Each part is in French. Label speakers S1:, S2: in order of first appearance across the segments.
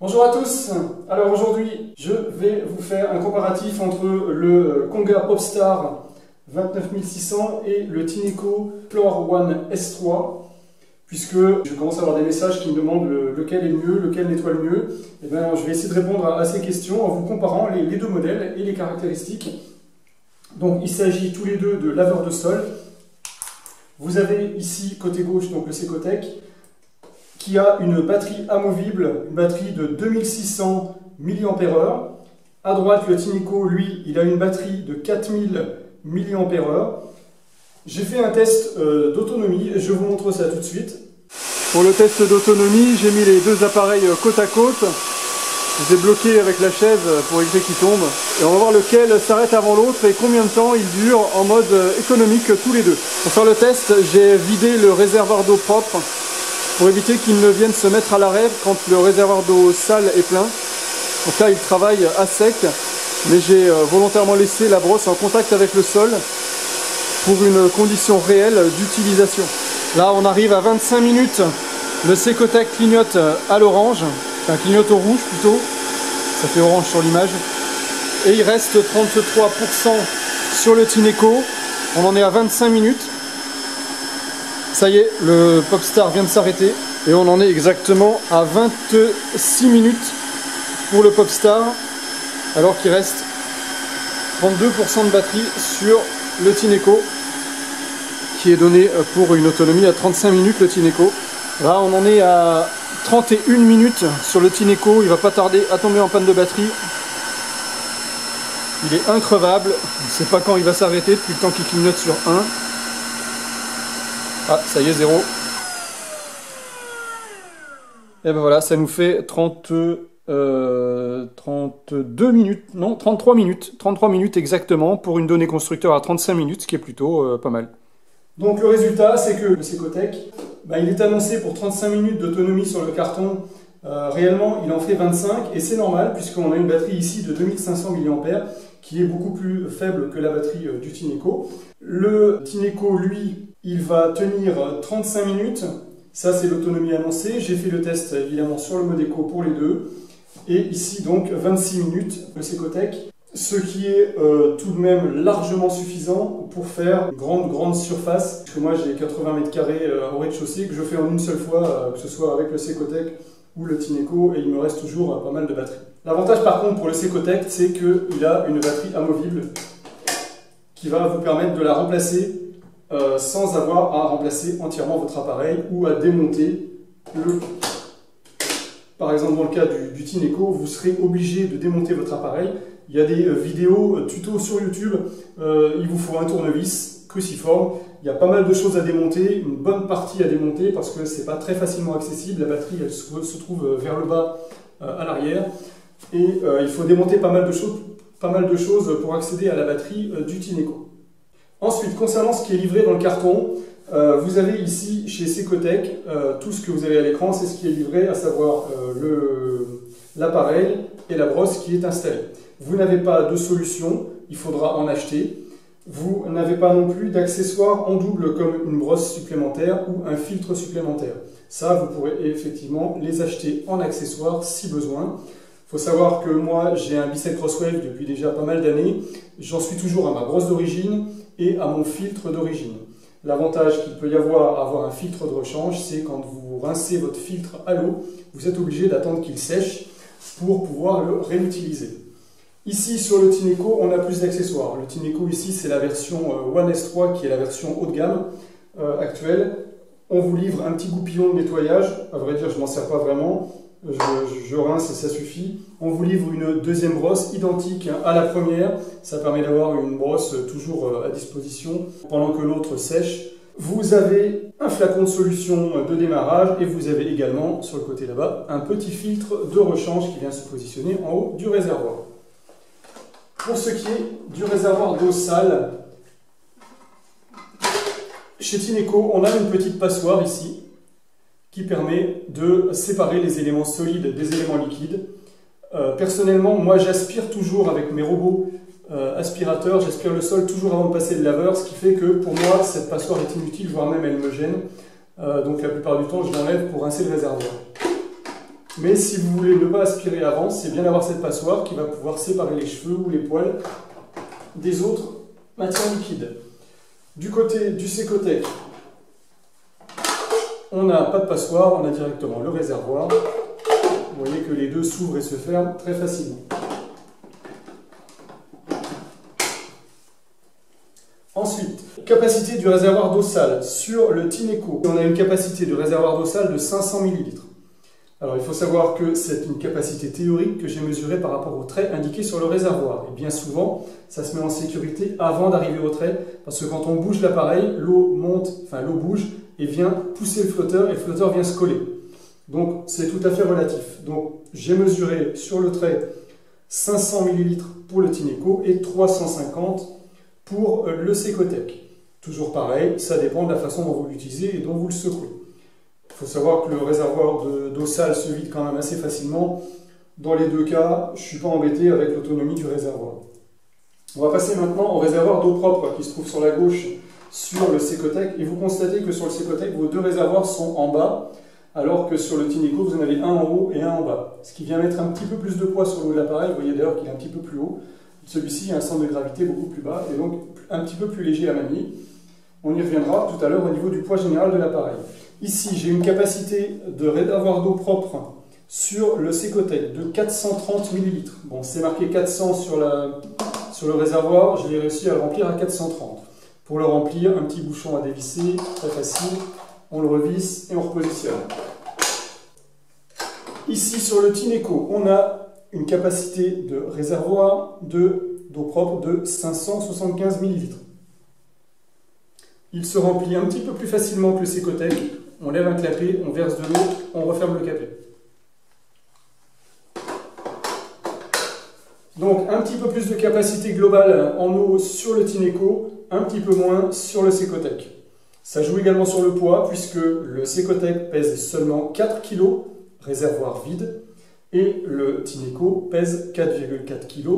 S1: Bonjour à tous, alors aujourd'hui je vais vous faire un comparatif entre le Konga Popstar 29600 et le Tineco Floor One S3, puisque je commence à avoir des messages qui me demandent lequel est le mieux, lequel nettoie le mieux. Et bien, je vais essayer de répondre à ces questions en vous comparant les deux modèles et les caractéristiques. Donc il s'agit tous les deux de laveurs de sol. Vous avez ici côté gauche donc le Secotec, qui a une batterie amovible, une batterie de 2600 mAh. À droite, le Tineco, lui, il a une batterie de 4000 mAh. J'ai fait un test d'autonomie, je vous montre ça tout de suite. Pour le test d'autonomie, j'ai mis les deux appareils côte à côte. Je les ai bloqués avec la chaise pour éviter qu'ils tombent. Et on va voir lequel s'arrête avant l'autre et combien de temps ils durent en mode économique tous les deux. Pour faire le test, j'ai vidé le réservoir d'eau propre, pour éviter qu'ils ne viennent se mettre à l'arrêt quand le réservoir d'eau sale est plein. Donc là, il travaille à sec, mais j'ai volontairement laissé la brosse en contact avec le sol pour une condition réelle d'utilisation. Là, on arrive à 25 minutes. Le Secotec clignote à l'orange, enfin clignote au rouge plutôt. Ça fait orange sur l'image. Et il reste 33% sur le Tineco. On en est à 25 minutes. Ça y est, le Popstar vient de s'arrêter et on en est exactement à 26 minutes pour le Popstar, alors qu'il reste 32% de batterie sur le Tineco, qui est donné pour une autonomie à 35 minutes le Tineco. Là, on en est à 31 minutes sur le Tineco, il va pas tarder à tomber en panne de batterie. Il est increvable, on ne sait pas quand il va s'arrêter depuis le temps qu'il clignote sur 1. Ah, ça y est, 0. Et ben voilà, ça nous fait 32 minutes, non, 33 minutes. 33 minutes exactement pour une donnée constructeur à 35 minutes, ce qui est plutôt pas mal. Donc le résultat, c'est que le Secotec, il est annoncé pour 35 minutes d'autonomie sur le carton. Réellement, il en fait 25 et c'est normal puisqu'on a une batterie ici de 2500 mAh qui est beaucoup plus faible que la batterie du Tineco. Le Tineco, lui, il va tenir 35 minutes. Ça, c'est l'autonomie annoncée. J'ai fait le test évidemment sur le mode éco pour les deux. Et ici, donc, 26 minutes, le Secotec. Ce qui est tout de même largement suffisant pour faire une grande surface. Parce que moi, j'ai 80 mètres carrés au rez-de-chaussée que je fais en une seule fois, que ce soit avec le Secotec ou le Tineco, et il me reste toujours pas mal de batterie. L'avantage par contre pour le Secotec, c'est qu'il a une batterie amovible qui va vous permettre de la remplacer sans avoir à remplacer entièrement votre appareil ou à démonter le... Par exemple, dans le cas du Tineco, vous serez obligé de démonter votre appareil. Il y a des vidéos tutos sur YouTube, il vous faut un tournevis cruciforme. Il y a pas mal de choses à démonter, une bonne partie à démonter parce que c'est pas très facilement accessible. La batterie, elle se trouve vers le bas à l'arrière. Et il faut démonter pas mal de choses pour accéder à la batterie du Tineco. Ensuite, concernant ce qui est livré dans le carton, vous avez ici chez Secotec tout ce que vous avez à l'écran, c'est ce qui est livré, à savoir l'appareil et la brosse qui est installée. Vous n'avez pas de solution, il faudra en acheter. Vous n'avez pas non plus d'accessoires en double comme une brosse supplémentaire ou un filtre supplémentaire. Ça, vous pourrez effectivement les acheter en accessoires si besoin. Il faut savoir que moi, j'ai un Bissell Crosswave depuis déjà pas mal d'années. J'en suis toujours à ma brosse d'origine et à mon filtre d'origine. L'avantage qu'il peut y avoir à avoir un filtre de rechange, c'est quand vous rincez votre filtre à l'eau, vous êtes obligé d'attendre qu'il sèche pour pouvoir le réutiliser. Ici, sur le Tineco, on a plus d'accessoires. Le Tineco, ici, c'est la version One S3, qui est la version haut de gamme actuelle. On vous livre un petit goupillon de nettoyage. À vrai dire, je ne m'en sers pas vraiment. Je rince et ça suffit. On vous livre une deuxième brosse identique à la première. Ça permet d'avoir une brosse toujours à disposition pendant que l'autre sèche. Vous avez un flacon de solution de démarrage et vous avez également, sur le côté là-bas, un petit filtre de rechange qui vient se positionner en haut du réservoir. Pour ce qui est du réservoir d'eau sale, chez Tineco, on a une petite passoire ici qui permet de séparer les éléments solides des éléments liquides. Personnellement, moi j'aspire toujours avec mes robots aspirateurs, j'aspire le sol toujours avant de passer le laveur, ce qui fait que pour moi cette passoire est inutile, voire même elle me gêne. Donc la plupart du temps je l'enlève pour rincer le réservoir. Mais si vous voulez ne pas aspirer avant, c'est bien d'avoir cette passoire qui va pouvoir séparer les cheveux ou les poils des autres matières liquides. Du côté du Secotec, on n'a pas de passoire, on a directement le réservoir. Vous voyez que les deux s'ouvrent et se ferment très facilement. Ensuite, capacité du réservoir d'eau sale. Sur le Tineco, on a une capacité de réservoir d'eau sale de 500 ml. Alors il faut savoir que c'est une capacité théorique que j'ai mesurée par rapport au trait indiqué sur le réservoir. Et bien souvent, ça se met en sécurité avant d'arriver au trait, parce que quand on bouge l'appareil, l'eau monte, enfin l'eau bouge et vient pousser le flotteur, et le flotteur vient se coller. Donc c'est tout à fait relatif. Donc j'ai mesuré sur le trait 500 ml pour le Tineco et 350 pour le Secotec. Toujours pareil, ça dépend de la façon dont vous l'utilisez et dont vous le secouez. Il faut savoir que le réservoir d'eau sale se vide quand même assez facilement. Dans les deux cas, je ne suis pas embêté avec l'autonomie du réservoir. On va passer maintenant au réservoir d'eau propre qui se trouve sur la gauche sur le Secotec. Et vous constatez que sur le Secotec, vos deux réservoirs sont en bas, alors que sur le Tineco, vous en avez un en haut et un en bas. Ce qui vient mettre un petit peu plus de poids sur le haut de l'appareil. Vous voyez d'ailleurs qu'il est un petit peu plus haut. Celui-ci a un centre de gravité beaucoup plus bas et donc un petit peu plus léger à manier. On y reviendra tout à l'heure au niveau du poids général de l'appareil. Ici, j'ai une capacité de réservoir d'eau propre sur le Secotec de 430 ml. Bon, c'est marqué 400 sur le réservoir, je l'ai réussi à le remplir à 430. Pour le remplir, un petit bouchon à dévisser, très facile. On le revisse et on repositionne. Ici, sur le Tineco, on a une capacité de réservoir d'eau propre de 575 ml. Il se remplit un petit peu plus facilement que le Secotec. On lève un clapet, on verse de l'eau, on referme le clapet. Donc un petit peu plus de capacité globale en eau sur le Tineco, un petit peu moins sur le Secotec. Ça joue également sur le poids puisque le Secotec pèse seulement 4 kg, réservoir vide, et le Tineco pèse 4,4 kg,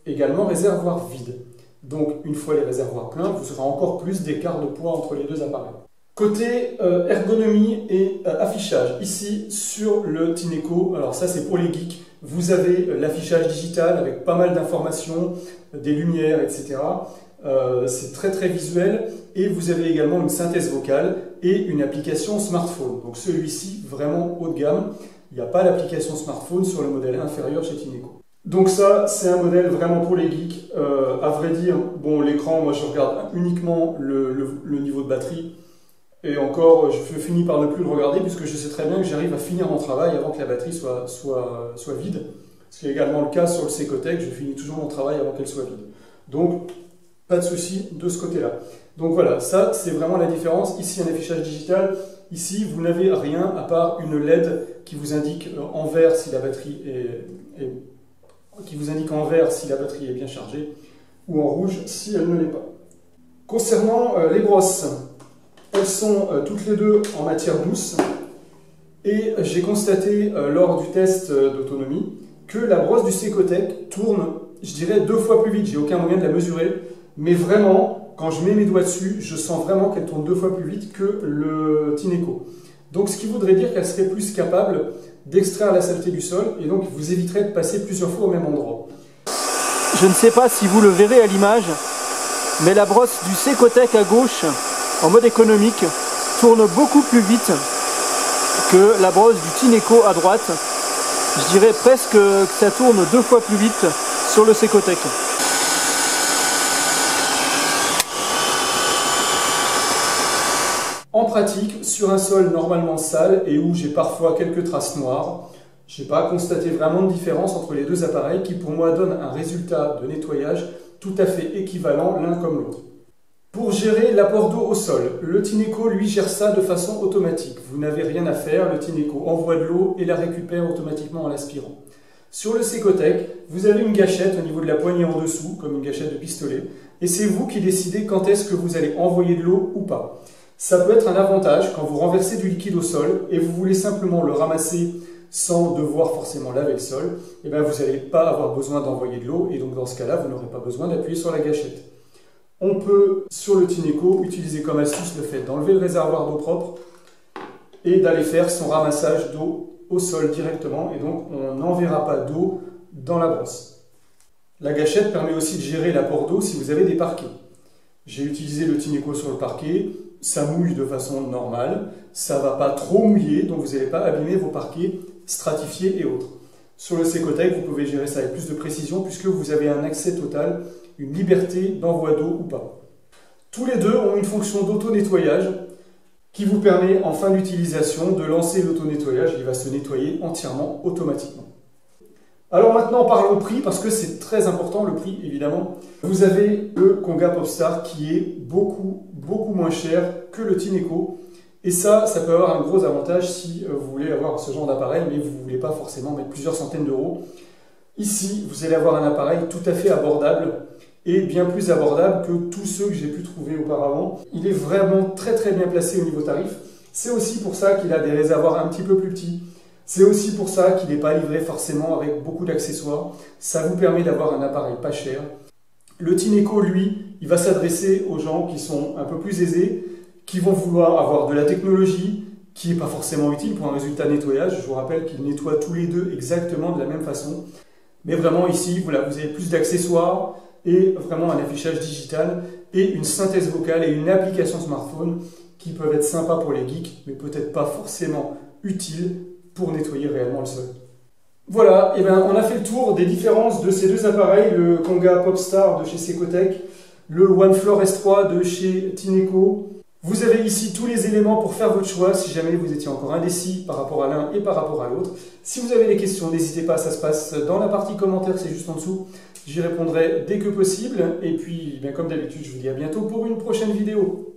S1: également réservoir vide. Donc une fois les réservoirs pleins, vous aurez encore plus d'écart de poids entre les deux appareils. Côté ergonomie et affichage, ici sur le Tineco, alors ça c'est pour les geeks, vous avez l'affichage digital avec pas mal d'informations, des lumières, etc. C'est très très visuel et vous avez également une synthèse vocale et une application smartphone. Donc celui-ci vraiment haut de gamme, il n'y a pas l'application smartphone sur le modèle inférieur chez Tineco. Donc ça, c'est un modèle vraiment pour les geeks. À vrai dire, bon, l'écran, moi je regarde uniquement le niveau de batterie. Et encore, je finis par ne plus le regarder puisque je sais très bien que j'arrive à finir mon travail avant que la batterie soit vide. Ce qui est également le cas sur le Secotec, je finis toujours mon travail avant qu'elle soit vide. Donc, pas de souci de ce côté-là. Donc voilà, ça c'est vraiment la différence. Ici, un affichage digital. Ici, vous n'avez rien à part une LED qui vous indique en vert si la batterie est bien chargée ou en rouge si elle ne l'est pas. Concernant les brosses, elles sont toutes les deux en matière douce et j'ai constaté lors du test d'autonomie que la brosse du Secotec tourne, je dirais, 2 fois plus vite. J'ai aucun moyen de la mesurer, mais vraiment, quand je mets mes doigts dessus, je sens vraiment qu'elle tourne 2 fois plus vite que le Tineco. Donc ce qui voudrait dire qu'elle serait plus capable d'extraire la saleté du sol et donc vous éviterez de passer plusieurs fois au même endroit.
S2: Je ne sais pas si vous le verrez à l'image, mais la brosse du Secotec à gauche, en mode économique, tourne beaucoup plus vite que la brosse du Tineco à droite. Je dirais presque que ça tourne 2 fois plus vite sur le Secotec.
S1: En pratique, sur un sol normalement sale et où j'ai parfois quelques traces noires, je n'ai pas constaté vraiment de différence entre les deux appareils qui pour moi donnent un résultat de nettoyage tout à fait équivalent l'un comme l'autre. Pour gérer l'apport d'eau au sol, le Tineco lui gère ça de façon automatique. Vous n'avez rien à faire, le Tineco envoie de l'eau et la récupère automatiquement en l'aspirant. Sur le Secotec, vous avez une gâchette au niveau de la poignée en dessous, comme une gâchette de pistolet, et c'est vous qui décidez quand est-ce que vous allez envoyer de l'eau ou pas. Ça peut être un avantage quand vous renversez du liquide au sol et vous voulez simplement le ramasser sans devoir forcément laver le sol, et bien vous n'allez pas avoir besoin d'envoyer de l'eau et donc dans ce cas-là, vous n'aurez pas besoin d'appuyer sur la gâchette. On peut, sur le Tineco, utiliser comme astuce le fait d'enlever le réservoir d'eau propre et d'aller faire son ramassage d'eau au sol directement et donc on n'enverra pas d'eau dans la brosse. La gâchette permet aussi de gérer l'apport d'eau si vous avez des parquets. J'ai utilisé le Tineco sur le parquet, ça mouille de façon normale, ça ne va pas trop mouiller, donc vous n'allez pas abîmer vos parquets stratifiés et autres. Sur le Secotec, vous pouvez gérer ça avec plus de précision puisque vous avez un accès total, une liberté d'envoi d'eau ou pas. Tous les deux ont une fonction d'auto-nettoyage qui vous permet en fin d'utilisation de lancer l'auto-nettoyage et il va se nettoyer entièrement automatiquement. Alors maintenant parlons prix parce que c'est très important le prix évidemment. Vous avez le Konga Popstar qui est beaucoup moins cher que le Tineco et ça peut avoir un gros avantage si vous voulez avoir ce genre d'appareil mais vous ne voulez pas forcément mettre plusieurs centaines d'euros. Ici vous allez avoir un appareil tout à fait abordable et bien plus abordable que tous ceux que j'ai pu trouver auparavant. Il est vraiment très bien placé au niveau tarif. C'est aussi pour ça qu'il a des réservoirs un petit peu plus petits. C'est aussi pour ça qu'il n'est pas livré forcément avec beaucoup d'accessoires. Ça vous permet d'avoir un appareil pas cher. Le Tineco, lui, il va s'adresser aux gens qui sont un peu plus aisés, qui vont vouloir avoir de la technologie, qui n'est pas forcément utile pour un résultat nettoyage. Je vous rappelle qu'ils nettoient tous les deux exactement de la même façon. Mais vraiment ici, voilà, vous avez plus d'accessoires et vraiment un affichage digital et une synthèse vocale et une application smartphone qui peuvent être sympas pour les geeks, mais peut-être pas forcément utiles pour nettoyer réellement le sol. Voilà, et bien on a fait le tour des différences de ces deux appareils, le Konga Popstar de chez Secotec, le OneFloor S3 de chez Tineco. Vous avez ici tous les éléments pour faire votre choix si jamais vous étiez encore indécis par rapport à l'un et par rapport à l'autre. Si vous avez des questions, n'hésitez pas, ça se passe dans la partie commentaires, c'est juste en dessous. J'y répondrai dès que possible. Et puis, comme d'habitude, je vous dis à bientôt pour une prochaine vidéo.